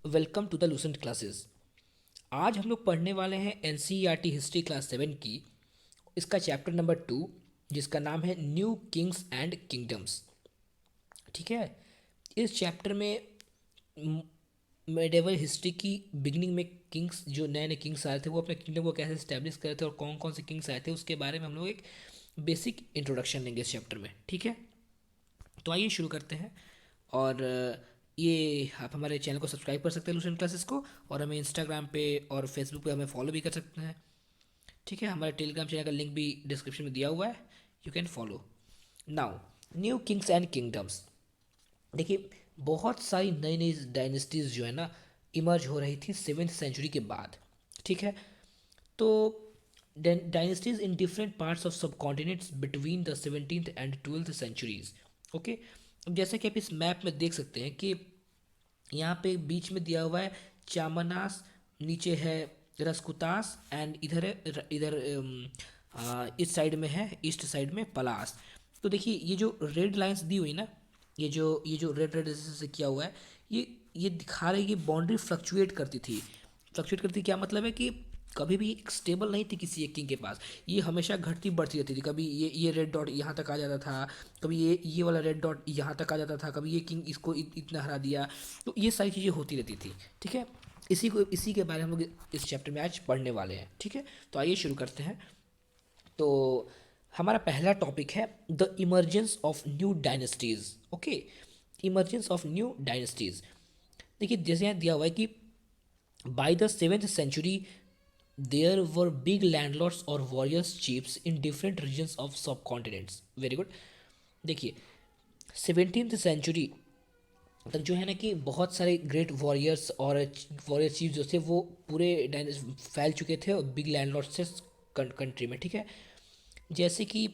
Welcome to the Lucent classes. आज हम लोग पढ़ने वाले हैं एनसीईआरटी हिस्ट्री क्लास 7 की। इसका चैप्टर नंबर 2 जिसका नाम है न्यू किंग्स एंड किंगडम्स। ठीक है। इस चैप्टर में मेडिवल हिस्ट्री की बिगनिंग में किंग्स, जो नए नए किंग्स आए थे वो अपने किंगडम को कैसे स्टैब्लिश करे थे और कौन कौन से किंग्स आए थे उसके बारे में हम लोग एक बेसिक इंट्रोडक्शन लेंगे इस चैप्टर में। ठीक है, तो आइए शुरू करते हैं। और ये आप हमारे चैनल को सब्सक्राइब कर सकते हैं लूसेंट क्लासेस को, और हमें इंस्टाग्राम पे और फेसबुक पे हमें फॉलो भी कर सकते हैं। ठीक है, हमारे टेलीग्राम चैनल का लिंक भी डिस्क्रिप्शन में दिया हुआ है, you can follow. Now, new Kings and kingdoms. देखिए, बहुत सारी नई नई डायनेस्टीज जो है ना इमर्ज हो रही थी 7th सेंचुरी के बाद। ठीक है, तो dynasties in different parts of sub continents between the 17th and 12th centuries. Okay, अब जैसे कि आप इस मैप में देख सकते हैं कि यहाँ पे बीच में दिया हुआ है चामनास, नीचे है रसकुतास, एंड इधर है इधर इस साइड में है, ईस्ट साइड में पलास। तो देखिए ये जो रेड लाइंस दी हुई ना, ये जो रेड रेड से किया हुआ है, ये दिखा रही है कि बाउंड्री फ्लक्चुएट करती थी। फ्लक्चुएट करती क्या मतलब है कि कभी भी एक स्टेबल नहीं थी किसी एक किंग के पास, ये हमेशा घटती बढ़ती रहती थी। कभी ये रेड डॉट यहाँ तक आ जाता था, कभी ये वाला रेड डॉट यहाँ तक आ जाता था, कभी ये किंग इसको इतना हरा दिया। तो ये सारी चीज़ें होती रहती थी। ठीक है, इसी के बारे में हम लोग इस चैप्टर में आज पढ़ने वाले हैं। ठीक है, तो आइए शुरू करते हैं। तो हमारा पहला टॉपिक है the emergence of new dynasties. Okay, emergence of new dynasties. देखिए जैसे यहाँ दिया हुआ है कि by the 7th century there were big landlords और warriors chiefs in different regions of sub continents. Very good. देखिए 17th सेंचुरी तक जो है ना कि बहुत सारे ग्रेट वॉरियर्स और वॉरियर चीफ जो थे वो पूरे फैल चुके थे और बिग लैंडलॉर्ड्स थे कंट्री में। ठीक है, जैसे कि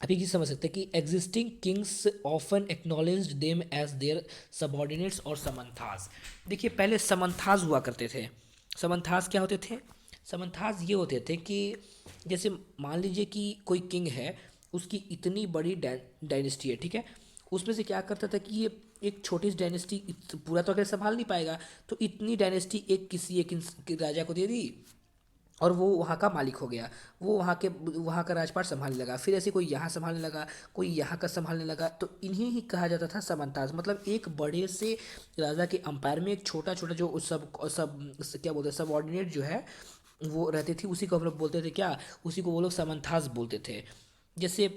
आप एक चीज़ समझ सकते हैं कि existing kings often acknowledged them as their subordinates और समंथास। देखिए पहले समंथास हुआ करते थे। समंथास क्या होते थे? समंथास ये होते थे कि जैसे मान लीजिए कि कोई किंग है, उसकी इतनी बड़ी डायनेस्टी है। ठीक है, उसमें से क्या करता था कि ये एक छोटी सी डायनेस्टी पूरा तो अगर संभाल नहीं पाएगा, तो इतनी डायनेस्टी एक किसी एक राजा को दे दी और वो वहाँ का मालिक हो गया। वो वहाँ का राजपाट संभालने लगा, फिर ऐसे कोई यहाँ संभालने लगा, कोई यहाँ का संभालने लगा। तो इन्हीं ही कहा जाता था समंताज। मतलब एक बड़े से राजा के अंपायर में एक छोटा छोटा जो सब सब क्या बोलते हैं सबऑर्डिनेट जो है वो रहती थी, उसी को हम लोग बोलते थे क्या, उसी को वो लोग समंथास बोलते थे। जैसे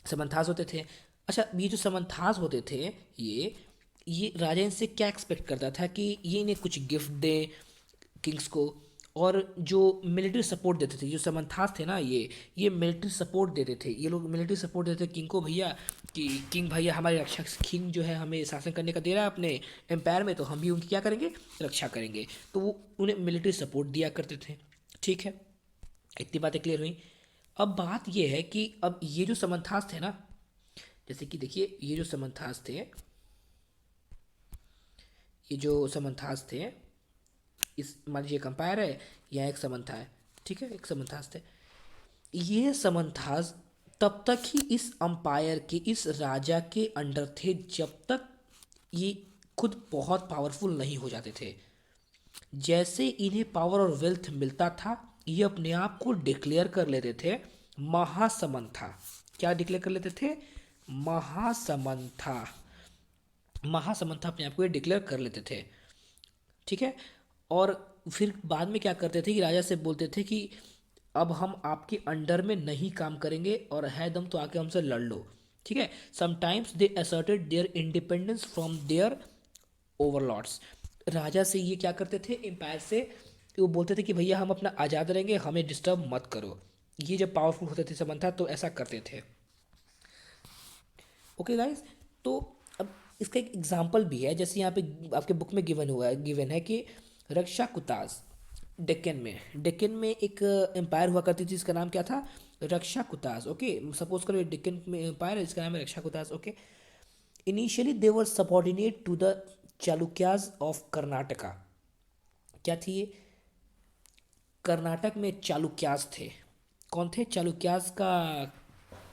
समंथास होते थे। अच्छा, ये जो समंथास होते थे, ये राजा इनसे क्या एक्सपेक्ट करता था कि ये इन्हें कुछ गिफ्ट दे किंग्स को, और जो मिलिट्री सपोर्ट देते थे। जो समंथास थे ना, ये मिलिट्री सपोर्ट देते थे। ये लोग मिलिट्री सपोर्ट देते थे किंग को, भैया कि किंग भैया हमारे रक्षा, किंग जो है हमें शासन करने का दे रहा है अपने एम्पायर में, तो हम भी उनकी क्या करेंगे, रक्षा करेंगे। तो वो उन्हें मिलिट्री सपोर्ट दिया करते थे। ठीक है, इतनी बातें क्लियर हुई। अब बात ये है कि अब ये जो समंथास थे ना, जैसे कि देखिए ये जो समंथास थे, ये जो समंथास थे, इस मान लीजिए कंपायर है, यहाँ एक समंथा है। ठीक है, एक समंथास थे। ये समंथास तब तक ही इस अंपायर के, इस राजा के अंडर थे जब तक ये खुद बहुत पावरफुल नहीं हो जाते थे। जैसे इन्हें पावर और वेल्थ मिलता था, ये अपने आप को डिक्लेयर कर लेते थे महासमंथा। क्या डिक्लेयर कर लेते थे? महासमंथा। महासमंथा अपने आप को ये डिक्लेयर कर लेते थे। ठीक है, और फिर बाद में क्या करते थे कि राजा से बोलते थे कि अब हम आपके अंडर में नहीं काम करेंगे और है दम तो आके हमसे लड़ लो। ठीक है, sometimes they asserted their independence from their overlords. राजा से ये क्या करते थे, एम्पायर से, कि वो बोलते थे कि भैया हम अपना आज़ाद रहेंगे, हमें डिस्टर्ब मत करो। ये जब पावरफुल होते थे समंथा, तो ऐसा करते थे। ओके गाइस, तो अब इसका एक एग्जांपल भी है। जैसे यहाँ पे आपके बुक में गिवन है कि रक्षा कुतास डेक्कन में एक एम्पायर हुआ करती थी, इसका नाम क्या था? रक्षा कुतास। ओके, सपोज करो ये डेक्कन में एम्पायर है, इसका नाम है Rashtrakutas. Okay, initially they were subordinate to the Chalukyas of Karnataka. क्या थी ये? कर्नाटक में चालुक्यास थे। कौन थे? चालुक्यास का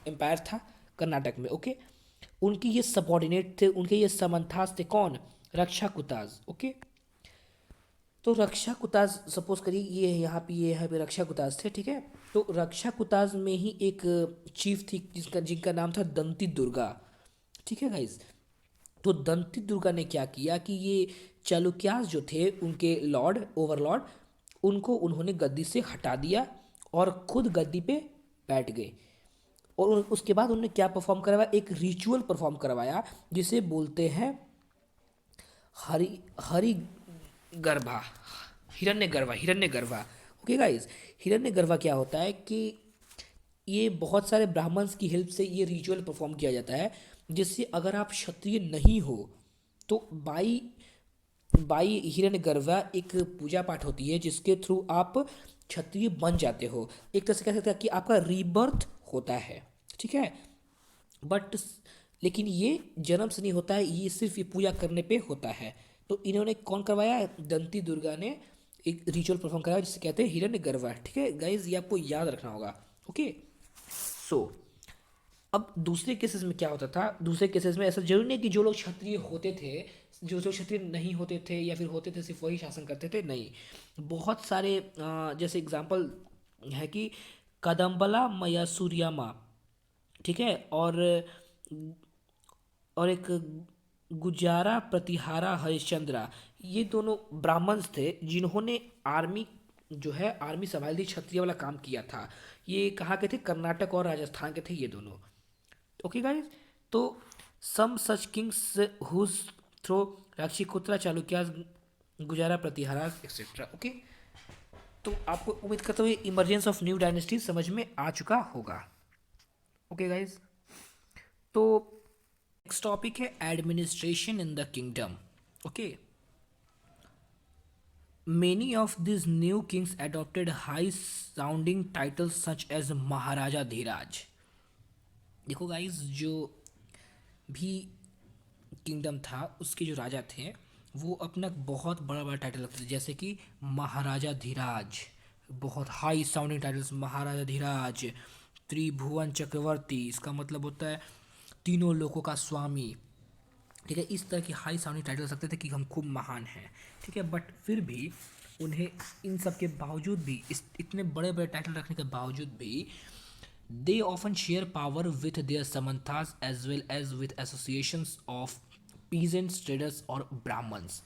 एम्पायर था कर्नाटक में। ओके, उनकी ये सबॉर्डिनेट थे, उनके ये समंथास थे। कौन? रक्षा कुताज। ओके, तो रक्षा कुताज सपोज करिए ये यहाँ पे रक्षा कुताज थे, ठीक है। तो रक्षा कुताज में ही एक चीफ थी जिनका नाम था दंती दुर्गा, ठीक है गाइज। तो दंती दुर्गा ने क्या किया कि ये चालुक्यास जो थे उनके लॉर्ड ओवरलॉर्ड, उनको उन्होंने गद्दी से हटा दिया और खुद गद्दी पे बैठ गए। और उसके बाद उन्होंने क्या परफॉर्म करवाया, एक रिचुअल परफॉर्म करवाया जिसे बोलते हैं हरि हरि गर्भा, हिरण्य गर्भा। ओके गाइस, हिरण्य गर्भा क्या होता है कि ये बहुत सारे ब्राह्मण्स की हेल्प से ये रिचुअल परफॉर्म किया जाता है, जिससे अगर आप क्षत्रिय नहीं हो तो बाई बाई हिरण्य गर्भा एक पूजा पाठ होती है जिसके थ्रू आप क्षत्रिय बन जाते हो। एक तरह से कह सकते हैं कि आपका रीबर्थ होता है, ठीक है। बट लेकिन ये जन्म से नहीं होता है, ये सिर्फ ये पूजा करने पे होता है। तो इन्होंने कौन करवाया, दंती दुर्गा ने एक रिचुअल परफॉर्म कराया जिसे कहते हैं हिरण्य गर्भा, ठीक है गाइज, ये आपको याद रखना होगा। ओके, सो अब दूसरे केसेस में क्या होता था, दूसरे केसेस में ऐसा जरूरी नहीं कि जो लोग क्षत्रिय होते थे, जो लोग क्षत्रिय नहीं होते थे या फिर होते थे सिर्फ वही शासन करते थे, नहीं। बहुत सारे जैसे एग्जांपल है कि कदम्बला मयासुर्यामा, ठीक है, और एक गुजारा प्रतिहारा हरिश्चंद्रा, ये दोनों ब्राह्मण्स थे जिन्होंने आर्मी जो है आर्मी संभाल दी, क्षत्रिय वाला काम किया था। ये कहाँ के थे, कर्नाटक और राजस्थान के थे ये दोनों। ओके गाइज, तो सम सच किंग्स हुज थ्रो राक्षिकुत्रा चालुक्यास गुजारा प्रतिहारा एक्सेट्रा। ओके, तो आपको उम्मीद करता हूँ इमरजेंस ऑफ न्यू डायनेस्टी समझ में आ चुका होगा। ओके गाइज, तो नेक्स्ट टॉपिक है administration in the kingdom. Okay, many of this new kings adopted high sounding titles such as Maharaja Dhiraj. देखो गाइज, जो भी किंगडम था उसके जो राजा थे वो अपना बहुत बड़ा बड़ा टाइटल रखते थे, जैसे कि महाराजा धीराज, बहुत हाई साउंडिंग टाइटल्स, महाराजा धीराज, त्रिभुवन चक्रवर्ती, इसका मतलब होता है तीनों लोकों का स्वामी, ठीक है। इस तरह की हाई साउंडिंग टाइटल रखते थे कि हम खूब महान हैं, ठीक है। बट फिर भी उन्हें इन सब के बावजूद भी, इस इतने बड़े बड़े टाइटल रखने के बावजूद भी, they often share power with their samanthas as well as with associations of peasants, traders और ब्राह्मण्स।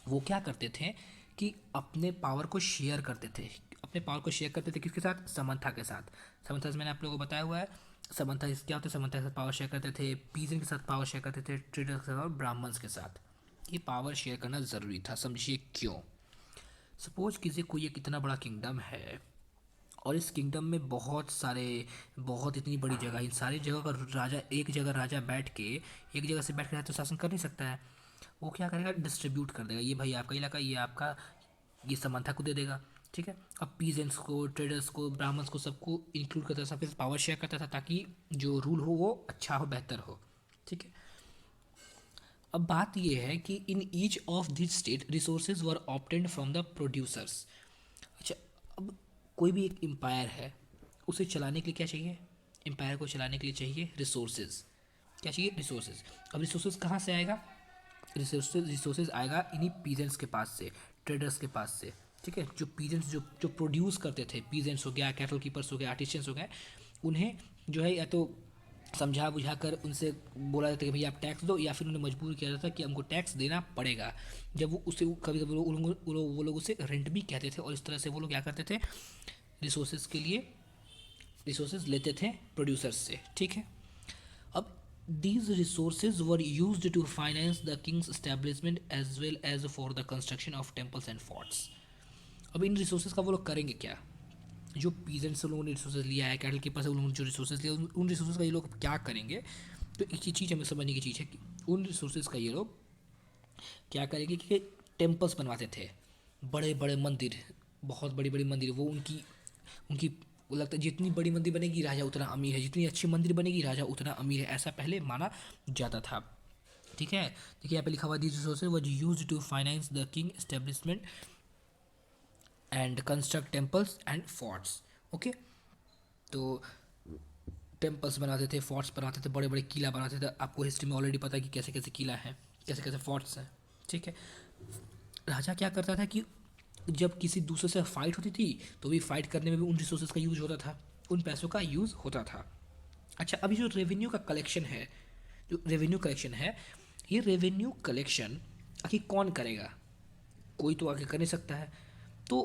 वो क्या करते थे कि अपने पावर को शेयर करते थे, अपने पावर को शेयर करते थे किसके साथ, समंथा के साथ। समंथा मैंने आप लोगों को बताया हुआ है, समंथा क्या होता है, समंथा के साथ पावर शेयर करते थे, पीजन के साथ पावर शेयर करते थे, ट्रेडर्स के साथ और ब्राह्मण्स के साथ। ये पावर शेयर करना ज़रूरी था, समझिए क्यों। सपोज कीजिए कोई एक इतना बड़ा किंगडम है और इस किंगडम में बहुत इतनी बड़ी जगह, इन सारी जगह का राजा, एक जगह राजा बैठ के, एक जगह से बैठ के तो शासन कर नहीं सकता है। वो क्या करेगा, डिस्ट्रीब्यूट कर देगा, ये भाई आपका इलाका, ये आपका, ये समंथा को दे देगा, ठीक है। अब पीजेंट्स को, ट्रेडर्स को, ब्राह्मण्स को, सबको इंक्लूड करता था, सबके पावर शेयर करता था ताकि जो रूल हो वो अच्छा हो, बेहतर हो, ठीक है। अब बात यह है कि in each of this state resources were obtained from the producers. अच्छा, अब कोई भी एक एम्पायर है, उसे चलाने के लिए क्या चाहिए, एम्पायर को चलाने के लिए चाहिए रिसोर्सेज। क्या चाहिए, रिसोर्सेज। अब रिसोर्सेज कहाँ से आएगा, रिसोर्सेज आएगा इन्हीं पीजेंट्स के पास से, ट्रेडर्स के पास से, ठीक है। जो पीजेंट्स जो जो प्रोड्यूस करते थे, पीजेंट्स हो गया, कैटल कीपर्स हो गया, आर्टिशियंस हो गए, उन्हें जो है या तो समझा बुझा कर उनसे बोला जाता कि भैया आप टैक्स दो, या फिर उन्हें मजबूर किया जाता कि हमको टैक्स देना पड़ेगा। जब वो उसे कभी कभी वो लोग उसे रेंट भी कहते थे, और इस तरह से वो लोग क्या करते थे, रिसोर्सेज के लिए रिसोर्सेज लेते थे प्रोड्यूसर्स से, ठीक है। अब these resources were used to finance the king's establishment as well as for the construction of temples and forts। अब इन रिसोर्सेज का वो लोग करेंगे क्या, जो पीजेंट से लोगों ने रिसोर्सेज लिया है, कैटल के पास उन लोगों ने जो रिसोर्सेज लिया, उन रिसोर्सेज का ये लोग क्या करेंगे। तो एक ही चीज़ हमें समझने की चीज़ है कि उन रिसोर्सेज का ये लोग क्या करेंगे कि टेम्पल्स बनवाते थे, बड़े बड़े मंदिर, बहुत बड़ी बड़ी मंदिर, वो उनकी उनकी वो लगता है जितनी बड़ी मंदिर बनेगी राजा उतना अमीर है, जितनी अच्छी मंदिर बनेगी राजा उतना अमीर है, ऐसा पहले माना जाता था, ठीक है। देखिए यहाँ पे लिखा हुआ this resources was used to finance the king establishment and construct temples and forts. Okay, तो टेम्पल्स बनाते थे, फोर्ट्स बनाते थे, बड़े बड़े किला बनाते थे। आपको हिस्ट्री में ऑलरेडी पता है कि कैसे कैसे किला है, कैसे कैसे फोर्ट्स हैं, ठीक है। राजा क्या करता था कि जब किसी दूसरे से फाइट होती थी तो भी फाइट करने में भी उन रिसोर्सेज का यूज होता था, उन पैसों का यूज़ होता था। अच्छा, अभी जो रेवेन्यू का कलेक्शन है, जो रेवेन्यू कलेक्शन है, ये रेवेन्यू कलेक्शन आखिर कौन करेगा? कोई तो आगे कर नहीं सकता है। तो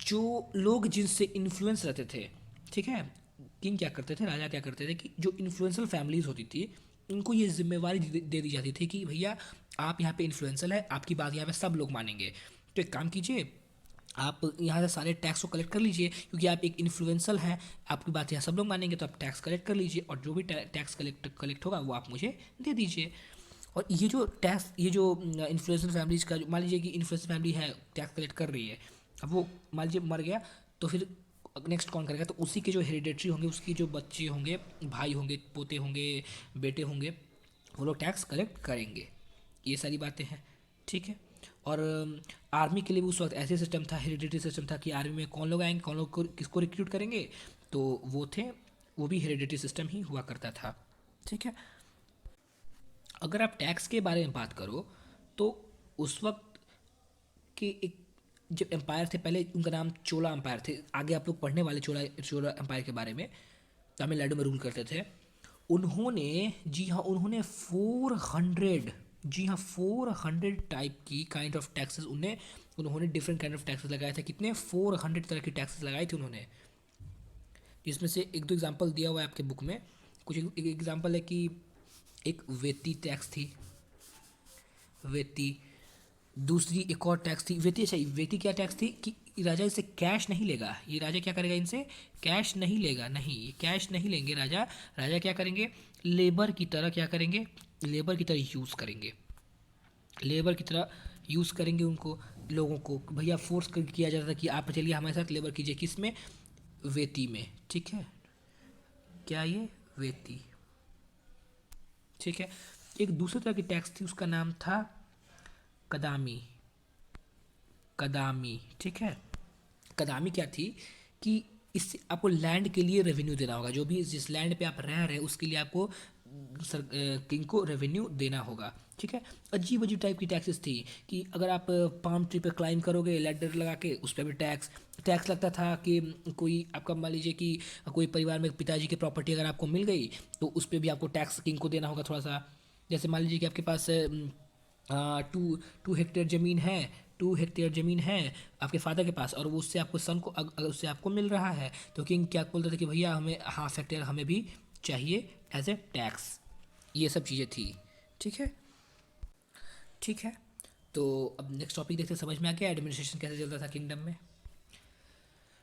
जो लोग जिनसे इन्फ्लुएंस रहते थे, ठीक है, किंग क्या करते थे, राजा क्या करते थे कि जो इन्फ्लुएंसल फैमिलीज होती थी उनको ये जिम्मेवारी दे दी जाती थी कि भैया आप यहाँ पे इन्फ्लुएंसल है, आपकी बात यहाँ पे सब लोग मानेंगे, तो एक काम कीजिए, आप यहाँ से सारे टैक्स को कलेक्ट कर लीजिए, क्योंकि आप एक इन्फ्लुएंसल हैं, आपकी बात यहाँ सब लोग मानेंगे, तो आप टैक्स कलेक्ट कर लीजिए और जो भी टैक्स कलेक्ट होगा वो आप मुझे दे दीजिए। और ये जो टैक्स, ये जो इन्फ्लुएंसर फैमिलीज का, मान लीजिए कि इन्फ्लुएंसर फैमिली है, टैक्स कलेक्ट कर रही है, अब वो मान लीजिए मर गया, तो फिर नेक्स्ट कौन करेगा? तो उसी के जो हेरिडेटरी होंगे, उसकी जो बच्चे होंगे, भाई होंगे, पोते होंगे, बेटे होंगे, वो लोग टैक्स कलेक्ट करेंगे। ये सारी बातें हैं, ठीक है। और आर्मी के लिए भी उस वक्त ऐसे सिस्टम था, हेरिडिटरी सिस्टम था कि आर्मी में कौन लोग आएंगे, कौन लोग को किसको रिक्रूट करेंगे, तो वो थे, वो भी हेरिडिटरी सिस्टम ही हुआ करता था, ठीक है। अगर आप टैक्स के बारे में बात करो तो उस वक्त के एक जो एम्पायर थे, पहले उनका नाम चोला एम्पायर थे, आगे आप लोग पढ़ने वाले चोला एम्पायर के बारे में, तमिलनाडु में रूल करते थे। उन्होंने, जी हाँ, उन्होंने 400, जी हाँ, 400 टाइप की काइंड ऑफ टैक्सेस उन्होंने डिफरेंट काइंड ऑफ टैक्सेस लगाए थे। कितने? 400 तरह की टैक्सेस लगाए थे उन्होंने, जिसमें से एक दो एग्जांपल दिया हुआ है आपके बुक में। कुछ एक एग्जांपल है कि एक वेती टैक्स थी, वेती। दूसरी एक और टैक्स थी, वेती। अच्छा, वेती क्या टैक्स थी कि राजा इसे कैश नहीं लेगा, ये राजा क्या करेगा, इनसे कैश नहीं लेगा, नहीं, ये कैश नहीं लेंगे राजा। राजा क्या करेंगे? लेबर की तरह क्या करेंगे? लेबर की तरह यूज़ करेंगे, लेबर की तरह यूज़ करेंगे उनको, लोगों को। भैया फोर्स किया जाता था कि आप चलिए हमारे साथ लेबर कीजिए, किस में? वेती में, ठीक है। क्या ये? वेती, ठीक है। एक दूसरी तरह की टैक्स थी, उसका नाम था कदामी, कदामी, ठीक है। कदामी क्या थी कि इससे आपको लैंड के लिए रेवेन्यू देना होगा, जो भी जिस लैंड पे आप रह रहे हैं उसके लिए आपको किंग को रेवेन्यू देना होगा, ठीक है। अजीब अजीब टाइप की टैक्सेस थी कि अगर आप पाम ट्री पे क्लाइंब करोगे लैडर लगा के, उस पर भी टैक्स टैक्स लगता था। कि कोई आपका, मान लीजिए कि कोई परिवार में पिताजी की प्रॉपर्टी अगर आपको मिल गई तो उस पर भी आपको टैक्स किंग को देना होगा थोड़ा सा। जैसे मान लीजिए कि आपके पास 2 हेक्टेयर ज़मीन है, 2 हेक्टेयर ज़मीन है आपके फादर के पास, और वो उससे आपको सन को अगर उससे आपको मिल रहा है, तो किंग क्या बोलते थे कि भैया हमें 1/2 हेक्टेयर हमें भी चाहिए एज ए टैक्स। ये सब चीज़ें थी, ठीक है, ठीक है। तो अब नेक्स्ट टॉपिक देखते, समझ में आ गया एडमिनिस्ट्रेशन कैसे चलता था किंगडम में।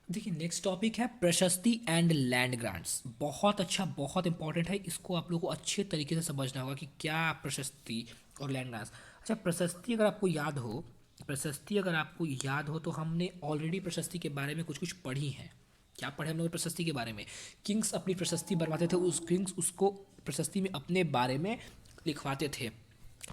देखिए, नेक्स्ट टॉपिक है प्रशस्ति एंड लैंड ग्रांट्स। बहुत अच्छा, बहुत इंपॉर्टेंट है, इसको आप लोगों को अच्छे तरीके से समझना होगा कि क्या प्रशस्ति और लैंड ग्रांट्स। अच्छा, प्रशस्ति अगर आपको याद हो, प्रशस्ति अगर आपको याद हो तो हमने ऑलरेडी प्रशस्ति के बारे में कुछ कुछ पढ़ी है। क्या पढ़े हम लोग प्रशस्ति के बारे में? किंग्स अपनी प्रशस्ति बनवाते थे, उस किंग्स उसको प्रशस्ति में अपने बारे में लिखवाते थे।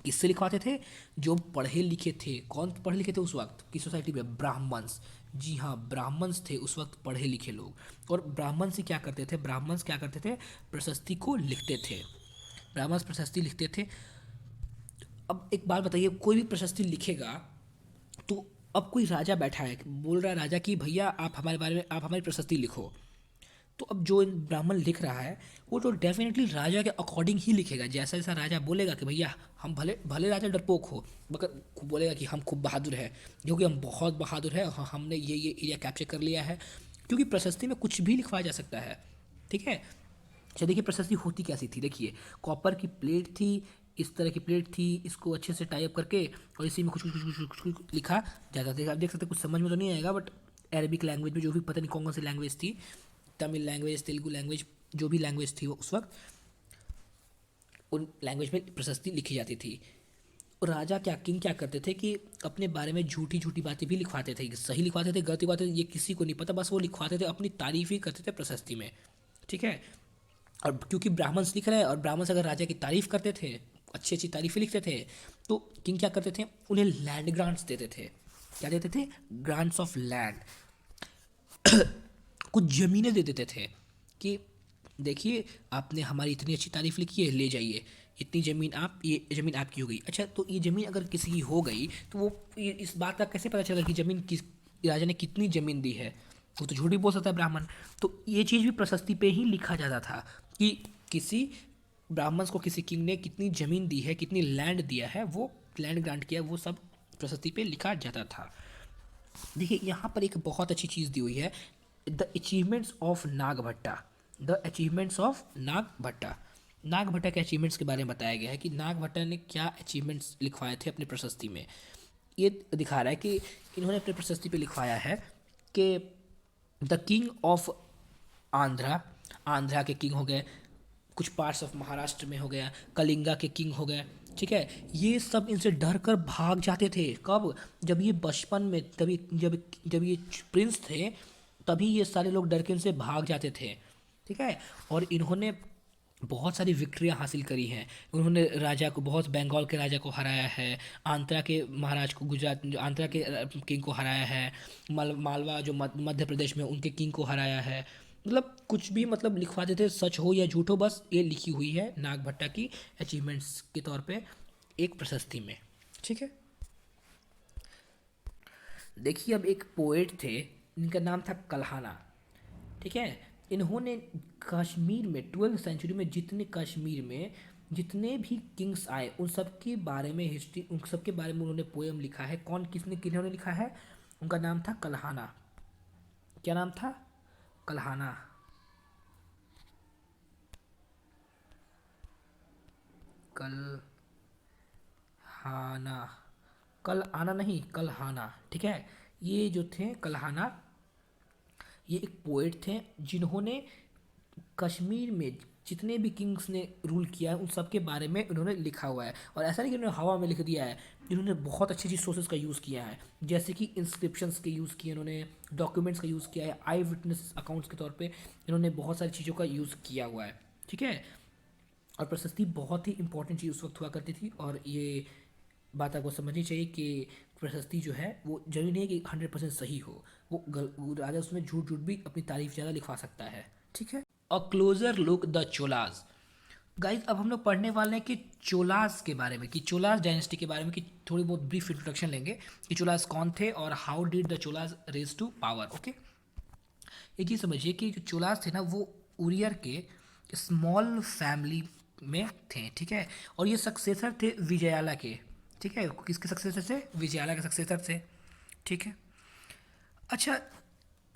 किससे लिखवाते थे? जो पढ़े लिखे थे। कौन पढ़े लिखे थे उस वक्त की सोसाइटी में? ब्राह्मण्स। जी हाँ, ब्राह्मण्स थे उस वक्त पढ़े लिखे लोग। और ब्राह्मण से क्या करते थे? ब्राह्मण्स क्या करते थे? प्रशस्ति को लिखते थे, ब्राह्मण्स प्रशस्ति लिखते थे। अब एक बात बताइए, कोई भी प्रशस्ति लिखेगा तो अब कोई राजा बैठा है, बोल रहा है राजा कि भैया आप हमारे बारे में, आप हमारी प्रशस्ति लिखो, तो अब जो ब्राह्मण लिख रहा है वो तो डेफिनेटली राजा के अकॉर्डिंग ही लिखेगा। जैसा जैसा राजा बोलेगा कि भैया हम, भले भले राजा डरपोक हो, मगर बोलेगा कि हम खूब बहादुर है, क्योंकि हम बहुत बहादुर है, हमने ये एरिया कैप्चर कर लिया है। क्योंकि प्रशस्ति में कुछ भी लिखवाया जा सकता है, ठीक है। अच्छा देखिए, प्रशस्ति होती कैसी थी, देखिए कॉपर की प्लेट थी, इस तरह की प्लेट थी, इसको अच्छे से टाई अप करके और इसी में कुछ कुछ कुछ कुछ कुछ कुछ लिखा जाता था। आप देख सकते, कुछ समझ में तो नहीं आएगा, बट अरबिक लैंग्वेज में, जो भी पता नहीं कौन कौन सी लैंग्वेज थी, तमिल लैंग्वेज, तेलुगु लैंग्वेज, जो भी लैंग्वेज थी वो उस वक्त, उन लैंग्वेज में प्रशस्ति लिखी जाती थी। और राजा क्या, किंग क्या करते थे कि अपने बारे में झूठी झूठी बातें भी लिखवाते थे, सही लिखवाते थे, गलत लिखवाते थे, ये किसी को नहीं पता, बस वो लिखवाते थे, अपनी तारीफ ही करते थे प्रशस्ति में, ठीक है। और क्योंकि ब्राह्मण्स लिख रहे हैं, और ब्राह्मण्स अगर राजा की तारीफ करते थे, अच्छी अच्छी तारीफें लिखते थे, तो किंग क्या करते थे? उन्हें लैंड ग्रांट्स देते थे। क्या देते थे? Grants of land. कुछ ज़मीनें दे देते थे कि देखिए आपने हमारी इतनी अच्छी तारीफ लिखी है, ले जाइए, इतनी ज़मीन आप, ये ज़मीन आपकी हो गई। अच्छा, तो ये ज़मीन अगर किसी की हो गई तो वो इस बात का कैसे पता चला कि ज़मीन किस राजा ने कितनी ज़मीन दी है? वो तो झूठ भी बोल सकता है ब्राह्मण। तो ये चीज़ भी प्रशस्ति पे ही लिखा जाता था कि किसी ब्राह्मण को किसी किंग ने कितनी ज़मीन दी है, कितनी लैंड दिया है, वो लैंड ग्रांट किया, वो सब प्रशस्ति पे लिखा जाता था। देखिए यहाँ पर एक बहुत अच्छी चीज़ दी हुई है, the achievements of Nagabhatta. The achievements of Nagabhatta. Nagabhatta के अचीवमेंट्स के बारे में बताया गया है कि नागभट्टा ने क्या अचीवमेंट्स लिखवाए थे अपनी प्रशस्ति में। ये दिखा रहा है कि इन्होंने अपनी प्रशस्ति पे लिखवाया है कि the king of Andhra, Andhra के किंग हो गए, कुछ पार्ट्स ऑफ महाराष्ट्र में हो गया, कलिंगा के किंग हो गए, ठीक है। ये सब इनसे डर कर भाग जाते थे। कब? जब ये बचपन में, तभी जब जब ये प्रिंस थे तभी ये सारे लोग डर के इनसे भाग जाते थे, ठीक है। और इन्होंने बहुत सारी विक्ट्रियाँ हासिल करी हैं। उन्होंने राजा को, बहुत बंगाल के राजा को हराया है, आंध्रा के महाराज को, गुजरात जो आंध्रा के किंग को हराया है, मालवा जो मध्य प्रदेश में, उनके किंग को हराया है। मतलब कुछ भी मतलब लिखवा देते, सच हो या झूठ हो, बस ये लिखी हुई है नागभट्टा की अचीवमेंट्स के तौर पे एक प्रशस्ति में, ठीक है। देखिए अब एक पोएट थे, इनका नाम था कल्हाना, ठीक है। इन्होंने कश्मीर में 12वीं सेंचुरी में जितने कश्मीर में जितने भी किंग्स आए उन सब के बारे में हिस्ट्री, उन सब के बारे में उन्होंने पोएम लिखा है। कौन, किसने, किन्होंने लिखा है? उनका नाम था कल्हाना। क्या नाम था? कल्हाना। कल्हाना, कल आना नहीं, कल्हाना, ठीक है। ये जो थे कल्हाना, ये एक पोएट थे जिन्होंने कश्मीर में जितने भी किंग्स ने रूल किया है उन सब के बारे में उन्होंने लिखा हुआ है। और ऐसा नहीं कि उन्होंने हवा में लिख दिया है, इन्होंने बहुत अच्छी अच्छी सोर्सेज का यूज़ किया है, जैसे कि इंस्क्रिप्शंस के यूज़ किए इन्होंने, डॉक्यूमेंट्स का यूज़ किया है, आई विटनेस अकाउंट्स के तौर पे इन्होंने बहुत सारी चीज़ों का यूज़ किया हुआ है, ठीक है। और प्रशस्ति बहुत ही इंपॉर्टेंट चीज़ उस वक्त हुआ करती थी। और ये बात आपको समझनी चाहिए कि प्रशस्ति जो है वो जरूरी नहीं है कि 100% सही हो, वो राजा उसमें झूठ झूठ भी अपनी तारीफ ज़्यादा लिखवा सकता है, ठीक है। A closer look the Cholas. Guys अब हम लोग पढ़ने वाले हैं कि चोलाज के बारे में, कि चोलाज डायनेस्टी के बारे में, कि थोड़ी बहुत ब्रीफ इंट्रोडक्शन लेंगे कि चोलाज कौन थे और how did the Cholas rise to power. Okay, एक चीज़ समझिए कि जो चोलाज थे ना वो उरियर के स्मॉल फैमिली में थे, ठीक है। और ये सक्सेसर थे विजयाला के, ठीक है। किसके सक्सेसर थे? विजयाला के सक्सेसर थे, ठीक है। अच्छा,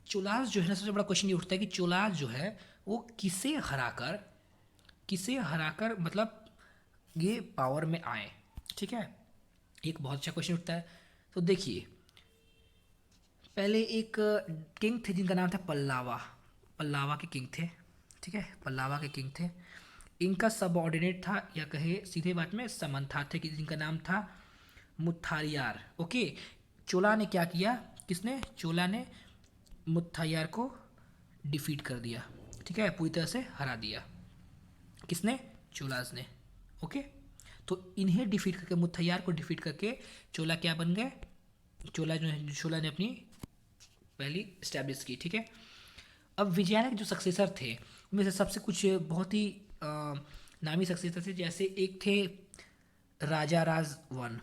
चोलाज जो है ना, सबसे बड़ा क्वेश्चन ये उठता है कि चोलाज जो है वो किसे हराकर मतलब ये पावर में आए, ठीक है। एक बहुत अच्छा क्वेश्चन उठता है। तो देखिए, पहले एक किंग थे जिनका नाम था पल्लावा, पल्लावा के किंग थे, ठीक है। पल्लावा के किंग थे, इनका सबऑर्डिनेट था, या कहे सीधे बात में समंथा थे, कि जिनका नाम था मुत्थारियार। ओके, चोला ने क्या किया, किसने? चोला ने मुत्थारियार को डिफीट कर दिया, ठीक है, पूरी तरह से हरा दिया। किसने? चोलाज ने। ओके, तो इन्हें डिफीट करके, मुत्थैयार को डिफीट करके चोला क्या बन गए? चोला जो है, चोला ने अपनी पहली स्टैब्लिश की, ठीक है। अब विजयालय के जो सक्सेसर थे उनमें से सबसे कुछ बहुत ही नामी सक्सेसर थे, जैसे एक थे राजा राज वन,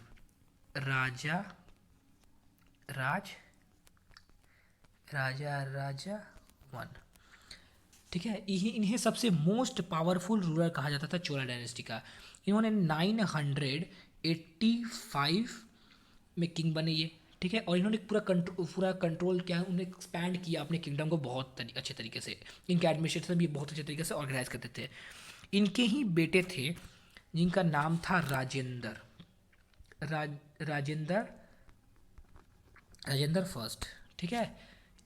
राजा राज, राजा वन, ठीक है। इन्हें सबसे मोस्ट पावरफुल रूलर कहा जाता था चोला डायनेस्टी का। इन्होंने 985 में किंग बने ये, ठीक है। और इन्होंने पूरा कंट्रोल क्या है, उन्होंने एक्सपैंड किया अपने किंगडम को बहुत अच्छे तरीके से। इनके एडमिनिस्ट्रेशन भी बहुत अच्छे तरीके से ऑर्गेनाइज करते थे। इनके ही बेटे थे जिनका नाम था राजेंद्र, राजेंद्र, राजेंद्र फर्स्ट, ठीक है।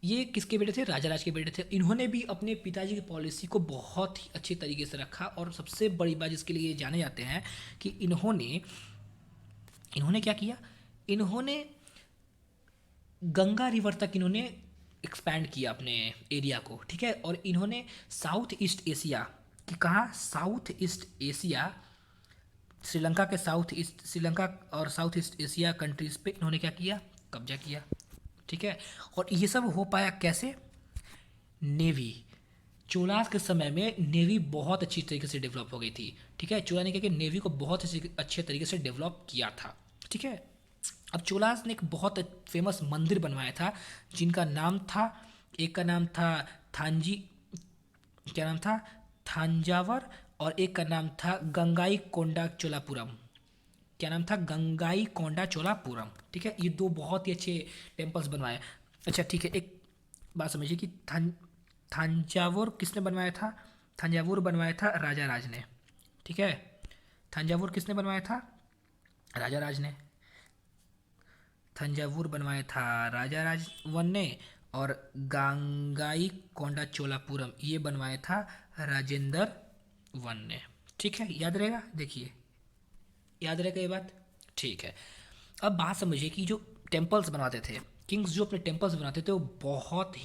ये किसके बेटे थे? राजा राज के बेटे थे। इन्होंने भी अपने पिताजी की पॉलिसी को बहुत ही अच्छे तरीके से रखा। और सबसे बड़ी बात जिसके लिए ये जाने जाते हैं कि इन्होंने क्या किया, इन्होंने गंगा रिवर तक इन्होंने एक्सपैंड किया अपने एरिया को, ठीक है। और इन्होंने साउथ ईस्ट एशिया कि कहाँ, साउथ ईस्ट एशिया, श्रीलंका के साउथ ईस्ट, श्रीलंका और साउथ ईस्ट एशिया कंट्रीज़ पे इन्होंने क्या किया, कब्जा किया, ठीक है। और ये सब हो पाया कैसे? नेवी, चोलास के समय में नेवी बहुत अच्छी तरीके से डेवलप हो गई थी। ठीक है, चोला ने क्या कि नेवी को बहुत अच्छे तरीके से डेवलप किया था। ठीक है, अब चोलास ने एक बहुत फेमस मंदिर बनवाया था जिनका नाम था, एक का नाम था थांजी, क्या नाम था, थांजावर, और एक का नाम था गंगाई कोंडा चोलापुरम। क्या नाम था, गंगाई कोंडा चोलापुरम। ठीक है, ये दो बहुत ही अच्छे टेम्पल्स बनवाए। अच्छा ठीक है, एक बात समझिए कि थांजावुर किसने बनवाया था? थांजावुर बनवाया था राजा राज ने। ठीक है, थांजावुर किसने बनवाया था? राजा राज ने। थंजावुर बनवाया था राजा राज वन ने, और गांगाई कोंडा चोलापुरम ये बनवाया था राजेंद्र वन ने। ठीक है, याद रहेगा, देखिए याद रहेगा ये बात। ठीक है, अब बात समझिए कि जो टेम्पल्स बनाते थे किंग्स, जो अपने टेम्पल्स बनाते थे वो बहुत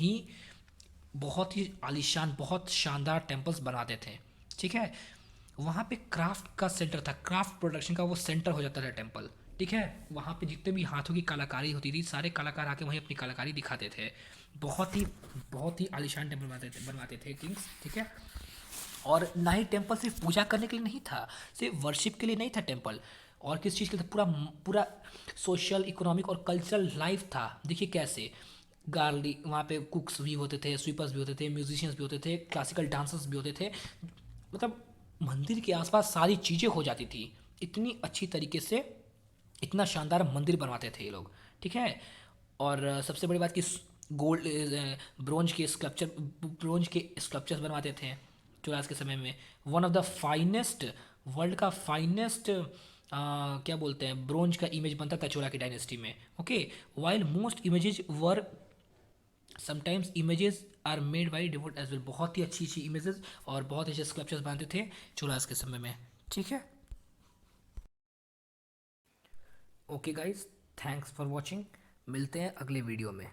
ही आलीशान, बहुत शानदार टेम्पल्स बनाते थे। ठीक है, वहाँ पे क्राफ्ट का सेंटर था, क्राफ्ट प्रोडक्शन का वो सेंटर हो जाता था टेम्पल। ठीक है, वहाँ पे जितने भी हाथों की कलाकारी होती थी सारे कलाकार आके वहीं अपनी कलाकारी दिखाते थे। बहुत ही आलीशान टेम्पल बनवाते थे किंग्स। ठीक है, और ना ही टेम्पल सिर्फ पूजा करने के लिए नहीं था, सिर्फ वर्शिप के लिए नहीं था टेम्पल, और किस चीज़ के लिए था, पूरा पूरा सोशल, इकोनॉमिक और कल्चरल लाइफ था। देखिए कैसे, गार्ली वहाँ पे कुक्स भी होते थे, स्वीपर्स भी होते थे, म्यूजिशियंस भी होते थे, क्लासिकल डांसर्स भी होते थे। मतलब मंदिर के आसपास सारी चीज़ें हो जाती थी, इतनी अच्छी तरीके से इतना शानदार मंदिर बनवाते थे ये लोग। ठीक है, और सबसे बड़ी बात कि गोल्ड ब्रोंज के स्कल्पचर्स बनवाते थे चोलास के समय में। One of the finest, world का फाइनेस्ट क्या बोलते हैं, ब्रोंज का इमेज बनता था चोला की डायनेस्टी में। Okay, while most images were sometimes images are made by devout as well. बहुत ही अच्छी अच्छी इमेजेस और बहुत अच्छे स्कल्पचर्स बनाते थे चोलास के समय में। ठीक है, okay guys, thanks for watching, मिलते हैं अगले वीडियो में।